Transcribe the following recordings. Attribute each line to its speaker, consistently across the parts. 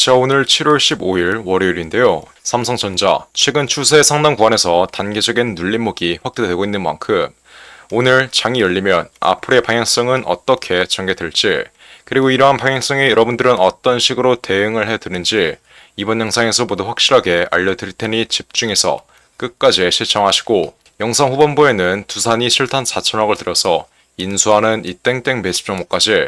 Speaker 1: 자, 오늘 7월 15일 월요일인데요. 삼성전자 최근 추세 상당 구간에서 단기적인 눌림목이 확대되고 있는 만큼 오늘 장이 열리면 앞으로의 방향성은 어떻게 전개될지, 그리고 이러한 방향성에 여러분들은 어떤 식으로 대응을 해드는지 이번 영상에서 모두 확실하게 알려드릴 테니 집중해서 끝까지 시청하시고, 영상 후반부에는 두산이 실탄 4천억을 들여서 인수하는 이 땡땡 매집 종목까지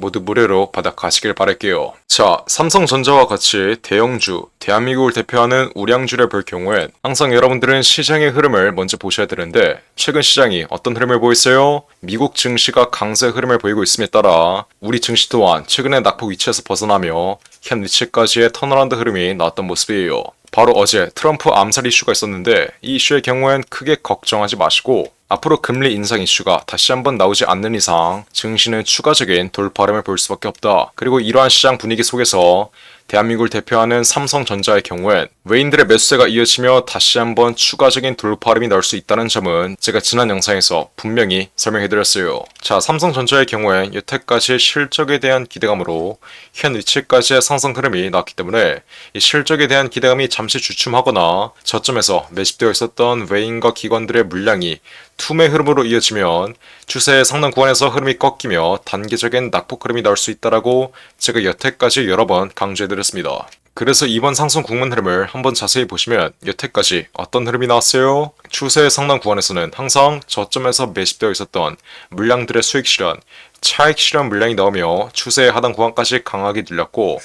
Speaker 1: 모두 무료로 받아가시길 바랄게요. 자, 삼성전자와 같이 대형주, 대한민국을 대표하는 우량주를 볼 경우엔 항상 여러분들은 시장의 흐름을 먼저 보셔야 되는데, 최근 시장이 어떤 흐름을 보였어요? 미국 증시가 강세 흐름을 보이고 있음에 따라 우리 증시 또한 최근에 낙폭 위치에서 벗어나며 현 위치까지의 턴어라운드 흐름이 나왔던 모습이에요. 바로 어제 트럼프 암살 이슈가 있었는데, 이 이슈의 경우엔 크게 걱정하지 마시고 앞으로 금리 인상 이슈가 다시 한번 나오지 않는 이상 증시는 추가적인 돌파름을 볼 수밖에 없다. 그리고 이러한 시장 분위기 속에서 대한민국을 대표하는 삼성전자의 경우엔 외인들의 매수세가 이어지며 다시 한번 추가적인 돌파름이 나올 수 있다는 점은 제가 지난 영상에서 분명히 설명해드렸어요. 자, 삼성전자의 경우엔 여태까지 실적에 대한 기대감으로 현 위치까지의 상승 흐름이 나왔기 때문에 이 실적에 대한 기대감이 잠시 주춤하거나 저점에서 매집되어 있었던 외인과 기관들의 물량이 투매 흐름으로 이어지면 추세의 상당 구간에서 흐름이 꺾이며 단기적인 낙폭 흐름이 나올 수 있다라고 제가 여태까지 여러 번 강조해드렸습니다. 그래서 이번 상승 국면 흐름을 한번 자세히 보시면 여태까지 어떤 흐름이 나왔어요? 추세의 상당 구간에서는 항상 저점에서 매집되어 있었던 물량들의 수익 실현, 차익 실현 물량이 나오며 추세의 하단 구간까지 강하게 늘렸고,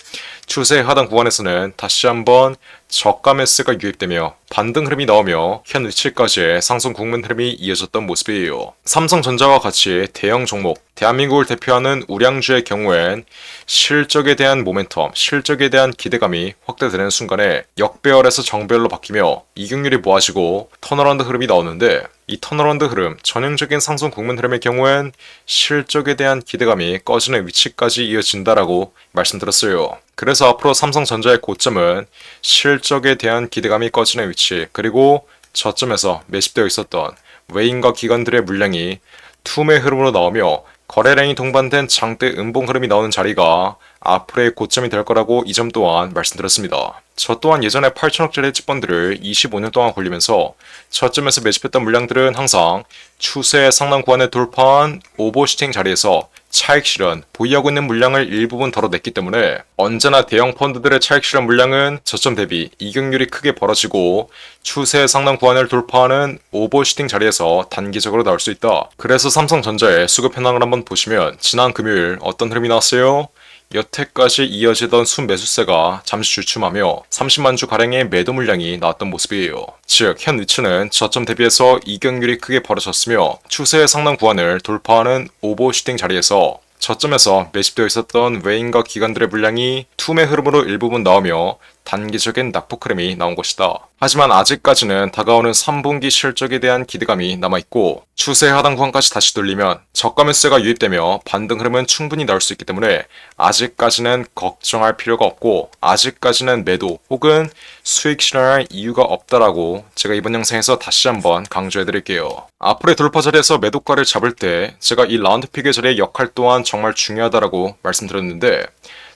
Speaker 1: 추세의 하단 구간에서는 다시 한번 저가 매수가 유입되며 반등 흐름이 나오며 현 위치까지의 상승 국면 흐름이 이어졌던 모습이에요. 삼성전자와 같이 대형 종목, 대한민국을 대표하는 우량주의 경우엔 실적에 대한 모멘텀, 실적에 대한 기대감이 확대되는 순간에 역배열에서 정배열로 바뀌며 이익률이 모아지고 턴어라운드 흐름이 나오는데, 이 턴어라운드 흐름, 전형적인 상승 국면 흐름의 경우엔 실적에 대한 기대감이 꺼지는 위치까지 이어진다라고 말씀드렸어요. 그래서 앞으로 삼성전자의 고점은 실적에 대한 기대감이 꺼지는 위치, 그리고 저점에서 매집되어 있었던 외인과 기관들의 물량이 투매 흐름으로 나오며 거래량이 동반된 장대 음봉 흐름이 나오는 자리가 앞으로의 고점이 될 거라고 이 점 또한 말씀드렸습니다. 저 또한 예전에 8천억짜리 집번들을 25년 동안 걸리면서 저점에서 매집했던 물량들은 항상 추세의 상단 구간을 돌파한 오버슈팅 자리에서 차익 실현, 보유하고 있는 물량을 일부분 덜어냈기 때문에 언제나 대형 펀드들의 차익 실현 물량은 저점 대비 이익률이 크게 벌어지고 추세의 상단 구간을 돌파하는 오버슈팅 자리에서 단기적으로 나올 수 있다. 그래서 삼성전자의 수급 현황을 한번 보시면 지난 금요일 어떤 흐름이 나왔어요? 여태까지 이어지던 순매수세가 잠시 주춤하며 30만 주 가량의 매도 물량이 나왔던 모습이에요. 즉, 현 위치는 저점 대비해서 이익률이 크게 벌어졌으며 추세의 상단 구간을 돌파하는 오버슈팅 자리에서 저점에서 매집되어 있었던 외인과 기관들의 물량이 투매 흐름으로 일부분 나오며 단기적인 낙폭 흐름이 나온 것이다. 하지만 아직까지는 다가오는 3분기 실적에 대한 기대감이 남아있고 추세 하단 구간까지 다시 돌리면 저가 매수세가 유입되며 반등 흐름은 충분히 나올 수 있기 때문에 아직까지는 걱정할 필요가 없고 아직까지는 매도 혹은 수익 실현할 이유가 없다라고 제가 이번 영상에서 다시 한번 강조해드릴게요. 앞으로의 돌파 자리에서 매도가를 잡을 때 제가 이 라운드 픽의 자리의 역할 또한 정말 중요하다라고 말씀드렸는데,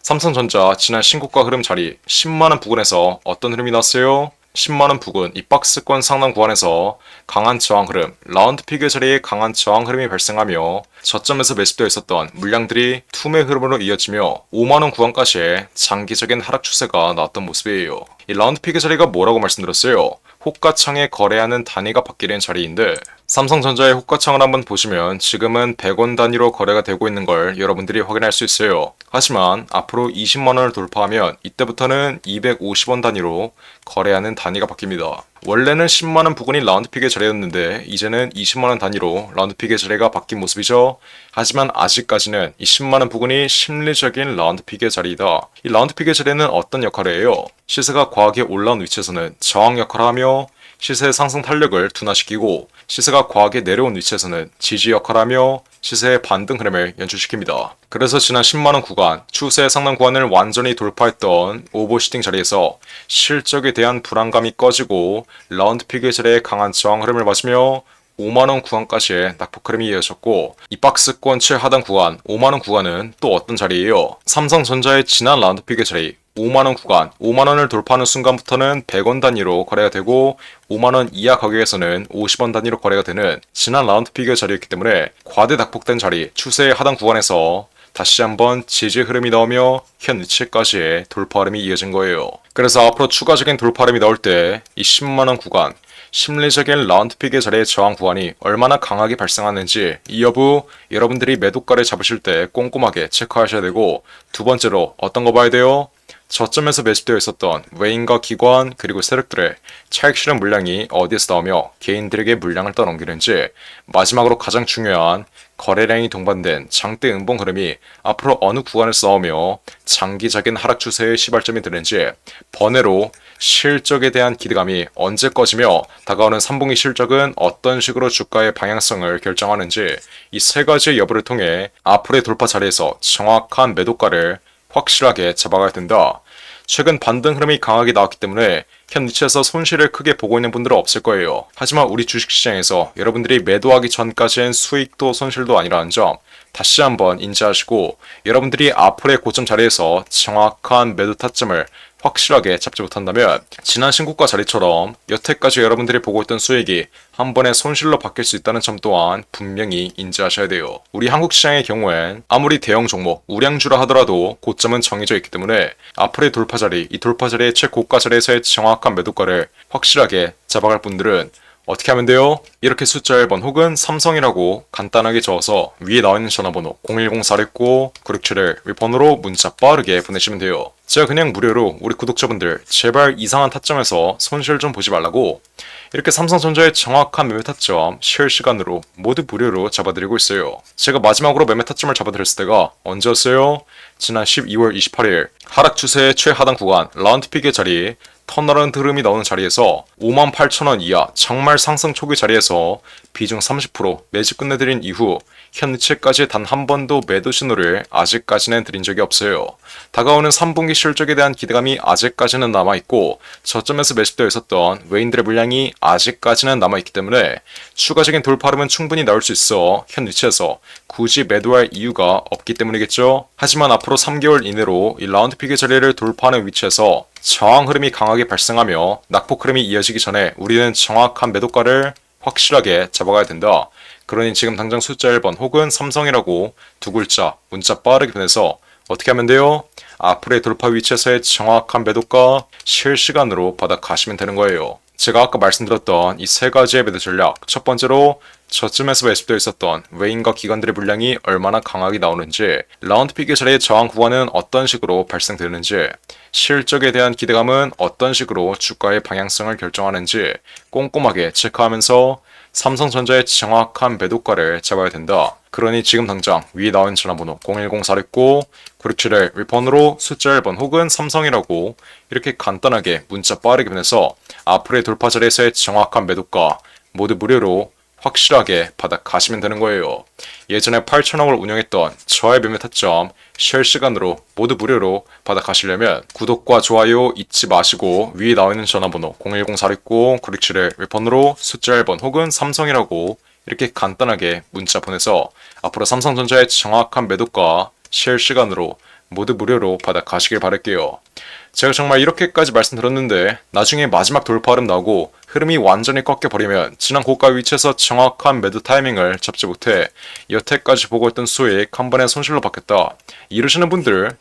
Speaker 1: 삼성전자 지난 신고가 흐름 자리 10만원 부근에서 어떤 흐름이 났어요? 10만원 부근 이 박스권 상단 구간에서 강한 저항 흐름, 라운드 픽의 자리에 강한 저항 흐름이 발생하며 저점에서 매집되어 있었던 물량들이 투매 흐름으로 이어지며 5만원 구간까지의 장기적인 하락 추세가 나왔던 모습이에요. 이 라운드 픽의 자리가 뭐라고 말씀드렸어요? 호가창에 거래하는 단위가 바뀌는 자리인데, 삼성전자의 호가창을 한번 보시면 지금은 100원 단위로 거래가 되고 있는 걸 여러분들이 확인할 수 있어요. 하지만 앞으로 20만원을 돌파하면 이때부터는 250원 단위로 거래하는 단위가 바뀝니다. 원래는 10만원 부근이 라운드픽의 자리였는데 이제는 20만원 단위로 라운드픽의 자리가 바뀐 모습이죠. 하지만 아직까지는 이 10만원 부근이 심리적인 라운드픽의 자리이다. 이 라운드픽의 자리는 어떤 역할을 해요? 시세가 과하게 올라온 위치에서는 저항 역할을 하며 시세의 상승 탄력을 둔화시키고, 시세가 과하게 내려온 위치에서는 지지 역할을 하며 시세의 반등 흐름을 연출시킵니다. 그래서 지난 10만원 구간, 추세의 상단 구간을 완전히 돌파했던 오버슈팅 자리에서 실적에 대한 불안감이 꺼지고 라운드픽의 자리에 강한 저항 흐름을 맞으며 5만원 구간까지의 낙폭 흐름이 이어졌고, 이 박스권 최하단 구간 5만원 구간은 또 어떤 자리예요? 삼성전자의 지난 라운드픽의 자리 5만원 구간, 5만원을 돌파하는 순간부터는 100원 단위로 거래가 되고 5만원 이하 가격에서는 50원 단위로 거래가 되는 지난 라운드 피겨 자리였기 때문에 과대낙폭된 자리, 추세의 하단 구간에서 다시 한번 지지 흐름이 나오며 현 위치까지의 돌파 흐름이 이어진 거예요. 그래서 앞으로 추가적인 돌파 흐름이 나올 때 이 10만원 구간, 심리적인 라운드픽의 자리의 저항 구간이 얼마나 강하게 발생하는지 이 여부 여러분들이 매도가를 잡으실 때 꼼꼼하게 체크하셔야 되고, 두 번째로 어떤 거 봐야 돼요? 저점에서 매집되어 있었던 외인과 기관 그리고 세력들의 차익 실현 물량이 어디에서 나오며 개인들에게 물량을 떠넘기는지, 마지막으로 가장 중요한 거래량이 동반된 장대 음봉 흐름이 앞으로 어느 구간에서 나오며 장기적인 하락 추세의 시발점이 되는지, 번외로 실적에 대한 기대감이 언제 꺼지며 다가오는 3분기 실적은 어떤 식으로 주가의 방향성을 결정하는지, 이 세 가지의 여부를 통해 앞으로의 돌파 자리에서 정확한 매도가를 확실하게 잡아가야 된다. 최근 반등 흐름이 강하게 나왔기 때문에 현 위치에서 손실을 크게 보고 있는 분들은 없을 거예요. 하지만 우리 주식시장에서 여러분들이 매도하기 전까지는 수익도 손실도 아니라는 점 다시 한번 인지하시고, 여러분들이 앞으로의 고점 자리에서 정확한 매도 타점을 확실하게 잡지 못한다면 지난 신고가 자리처럼 여태까지 여러분들이 보고 있던 수익이 한 번에 손실로 바뀔 수 있다는 점 또한 분명히 인지하셔야 돼요. 우리 한국 시장의 경우엔 아무리 대형 종목, 우량주라 하더라도 고점은 정해져 있기 때문에 앞으로의 돌파 자리, 이 돌파 자리의 최고가 자리에서의 정확한 매도가를 확실하게 잡아갈 분들은 어떻게 하면 돼요? 이렇게 숫자 1번 혹은 삼성이라고 간단하게 적어서 위에 나와있는 전화번호 010-469-9671 윗번호로 문자 빠르게 보내시면 돼요. 제가 그냥 무료로 우리 구독자분들 제발 이상한 타점에서 손실 좀 보지 말라고 이렇게 삼성전자의 정확한 매매 타점 실시간으로 모두 무료로 잡아드리고 있어요. 제가 마지막으로 매매 타점을 잡아드렸을 때가 언제였어요? 지난 12월 28일 하락 추세의 최하단 구간 라운드픽의 자리, 턴어라운드 흐름이 나오는 자리에서 58,000원 이하 장말 상승 초기 자리에서 비중 30% 매집 끝내드린 이후 현 위치까지 단 한 번도 매도 신호를 아직까지는 드린 적이 없어요. 다가오는 3분기 실적에 대한 기대감이 아직까지는 남아있고 저점에서 매집되어 있었던 외인들의 물량이 아직까지는 남아있기 때문에 추가적인 돌파 흐름은 충분히 나올 수 있어 현 위치에서 굳이 매도할 이유가 없기 때문이겠죠. 하지만 앞으로 3개월 이내로 이 라운드픽의 자리를 돌파하는 위치에서 저항 흐름이 강하게 발생하며 낙폭 흐름이 이어지기 전에 우리는 정확한 매도가를 확실하게 잡아가야 된다. 그러니 지금 당장 숫자 1번 혹은 삼성이라고 두 글자 문자 빠르게 보내서 어떻게 하면 돼요? 앞으로의 돌파 위치에서의 정확한 매도가 실시간으로 받아 가시면 되는 거예요. 제가 아까 말씀드렸던 이 세 가지의 매도 전략, 첫 번째로 저점에서 매집되어 있었던 외인과 기관들의 물량이 얼마나 강하게 나오는지, 라운드픽의 자리의 저항 구간은 어떤 식으로 발생되는지, 실적에 대한 기대감은 어떤 식으로 주가의 방향성을 결정하는지 꼼꼼하게 체크하면서 삼성전자의 정확한 매도가를 잡아야 된다. 그러니 지금 당장 위에 나온 전화번호 010-469-9671 윗번호로 숫자 1번 혹은 삼성이라고 이렇게 간단하게 문자 빠르게 보내서 앞으로의 돌파 자리에서의 정확한 매도가 모두 무료로 확실하게 받아 가시면 되는 거예요. 예전에 8,000억을 운영했던 저의 매매 타점 실시간으로 모두 무료로 받아 가시려면 구독과 좋아요 잊지 마시고 위에 나와 있는 전화번호 010-469-9671 윗번호로 숫자 1번 혹은 삼성이라고 이렇게 간단하게 문자 보내서 앞으로 삼성전자의 정확한 매도가 실시간으로 모두 무료로 받아 가시길 바랄게요. 제가 정말 이렇게까지 말씀드렸는데 나중에 마지막 돌파 흐름 나오고 흐름이 완전히 꺾여버리면 지난 고가 위치에서 정확한 매도 타이밍을 잡지 못해 여태까지 보고 있던 수익 한 번에 손실로 받겠다. 이러시는 분들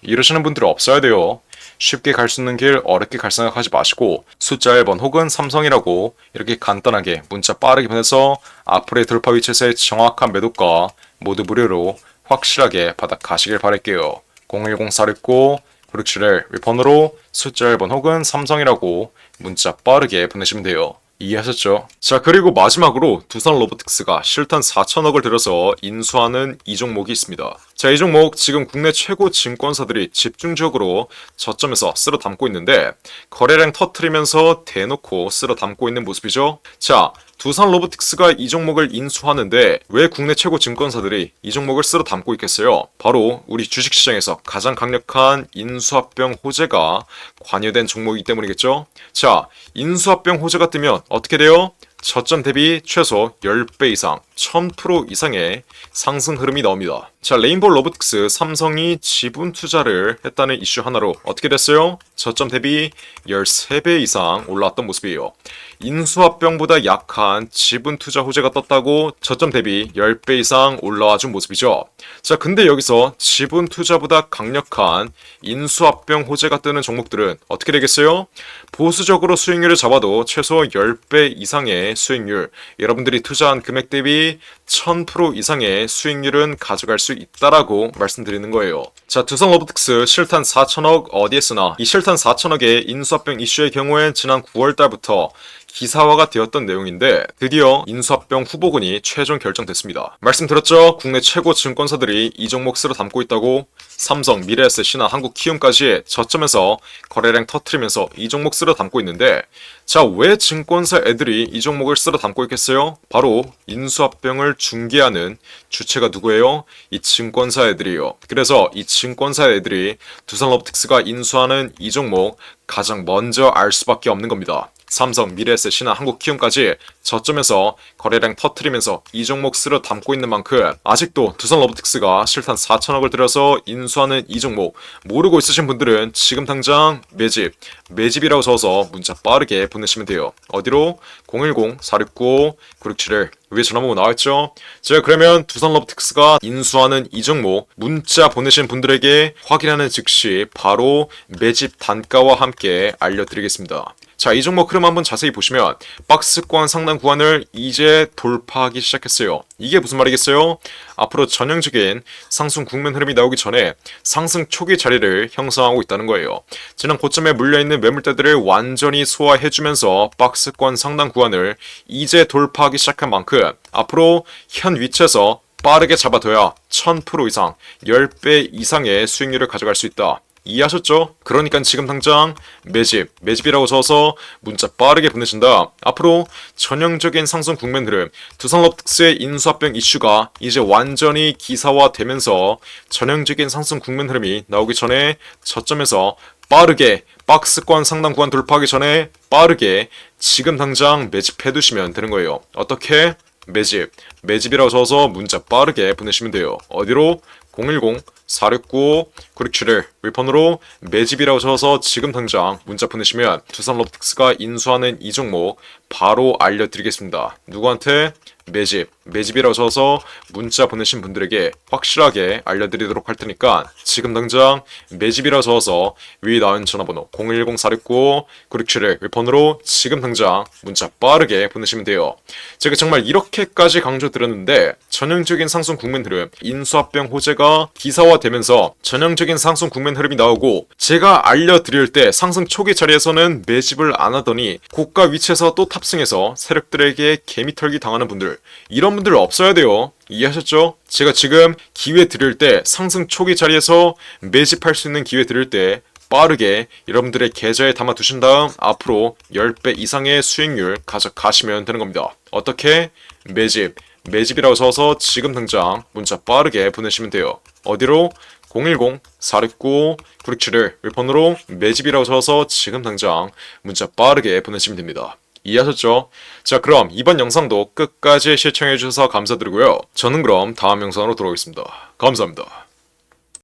Speaker 1: 없어야 돼요. 쉽게 갈 수 있는 길 어렵게 갈 생각하지 마시고 숫자 1번 혹은 삼성이라고 이렇게 간단하게 문자 빠르게 보내서 앞으로의 돌파 위치에서의 정확한 매도가 모두 무료로 확실하게 받아 가시길 바랄게요. 010-469-9671 윗번호로 숫자 1번 혹은 삼성이라고 문자 빠르게 보내시면 돼요. 이해하셨죠? 자, 그리고 마지막으로 두산 로보틱스가 실탄 4천억을 들여서 인수하는 이 종목이 있습니다. 자, 이 종목 지금 국내 최고 증권사들이 집중적으로 저점에서 쓸어 담고 있는데 거래량 터트리면서 대놓고 쓸어 담고 있는 모습이죠. 자, 두산 로보틱스가 이 종목을 인수하는데 왜 국내 최고 증권사들이 이 종목을 쓸어 담고 있겠어요? 바로 우리 주식시장에서 가장 강력한 인수합병 호재가 관여된 종목이기 때문이겠죠. 자, 인수합병 호재가 뜨면 어떻게 돼요? 저점 대비 최소 10배 이상, 1000% 이상의 상승 흐름이 나옵니다. 자, 레인보우 로보틱스 삼성이 지분 투자를 했다는 이슈 하나로 어떻게 됐어요? 저점 대비 13배 이상 올라왔던 모습이에요. 인수합병보다 약한 지분 투자 호재가 떴다고 저점 대비 10배 이상 올라와준 모습이죠. 자, 근데 여기서 지분 투자보다 강력한 인수합병 호재가 뜨는 종목들은 어떻게 되겠어요? 보수적으로 수익률을 잡아도 최소 10배 이상의 수익률, 여러분들이 투자한 금액 대비 1000% 이상의 수익률은 가져갈 수 있다라고 말씀드리는 거예요. 자, 두성 로보틱스 실탄 4천억 어디에 쓰나? 이 실탄 4천억의 인수합병 이슈의 경우엔 지난 9월달부터 기사화가 되었던 내용인데 드디어 인수합병 후보군이 최종 결정됐습니다. 말씀드렸죠? 국내 최고 증권사들이 이 종목 쓸어 담고 있다고. 삼성, 미래에셋이나 한국키움까지 저점에서 거래량 터트리면서 이 종목 쓸어 담고 있는데, 자, 왜 증권사 애들이 이 종목을 쓸어 담고 있겠어요? 바로 인수합병을 중개하는 주체가 누구예요? 이 증권사 애들이에요. 그래서 이 증권사 애들이 두산 로보틱스가 인수하는 이 종목 가장 먼저 알 수밖에 없는 겁니다. 삼성, 미래에셋이나 한국키움까지 저점에서 거래량 터트리면서 이 종목 쓸어 담고 있는 만큼 아직도 두산 로보틱스가 실탄 4천억을 들여서 인수하는 이 종목 모르고 있으신 분들은 지금 당장 매집이라고 적어서 문자 빠르게 보내시면 돼요. 어디로? 010-469-9671 위에 전화번호 나와있죠? 제가 그러면 두산 로보틱스가 인수하는 이 종목 문자 보내신 분들에게 확인하는 즉시 바로 매집 단가와 함께 알려드리겠습니다. 자, 이 종목 흐름 한번 자세히 보시면 박스권 상단 구간을 이제 돌파하기 시작했어요. 이게 무슨 말이겠어요? 앞으로 전형적인 상승 국면 흐름이 나오기 전에 상승 초기 자리를 형성하고 있다는 거예요. 지난 고점에 물려있는 매물대들을 완전히 소화해주면서 박스권 상단 구간을 이제 돌파하기 시작한 만큼 앞으로 현 위치에서 빠르게 잡아둬야 1000% 이상, 10배 이상의 수익률을 가져갈 수 있다. 이해하셨죠? 그러니까 지금 당장 매집이라고 적어서 문자 빠르게 보내신다. 앞으로 전형적인 상승 국면 흐름, 두산 로보틱스의 인수합병 이슈가 이제 완전히 기사화되면서 전형적인 상승 국면 흐름이 나오기 전에 저점에서 빠르게 박스권 상단 구간 돌파하기 전에 빠르게 지금 당장 매집해두시면 되는 거예요. 어떻게? 매집이라고 적어서 문자 빠르게 보내시면 돼요. 어디로? 010-469-9671 윌폰으로 매집이라고 적어서 지금 당장 문자 보내시면 두산 로보틱스가 인수하는 이 종목 바로 알려드리겠습니다. 누구한테? 매집이라고 적어서 문자 보내신 분들에게 확실하게 알려드리도록 할 테니까 지금 당장 매집이라고 적어서 위에 나온 전화번호 010-469-9671 윌폰으로 지금 당장 문자 빠르게 보내시면 돼요. 제가 정말 이렇게까지 강조드렸는데 전형적인 상승 국면 흐름, 인수합병 호재가 기사화되면서 전형적인 상승 국면 흐름이 나오고 제가 알려드릴 때 상승 초기 자리에서는 매집을 안 하더니 고가 위치에서 또 탑승해서 세력들에게 개미털기 당하는 분들, 이런 분들 없어야 돼요. 이해하셨죠? 제가 지금 기회 드릴 때 상승 초기 자리에서 매집할 수 있는 기회 드릴 때 빠르게 여러분들의 계좌에 담아 두신 다음 앞으로 10배 이상의 수익률 가져가시면 되는 겁니다. 어떻게? 매집이라고 써서 지금 당장 문자 빠르게 보내시면 돼요. 어디로? 010-469-9671 윌폰으로 매집이라고 써서 지금 당장 문자 빠르게 보내시면 됩니다. 이해하셨죠? 자, 그럼 이번 영상도 끝까지 시청해주셔서 감사드리고요. 저는 그럼 다음 영상으로 돌아오겠습니다. 감사합니다.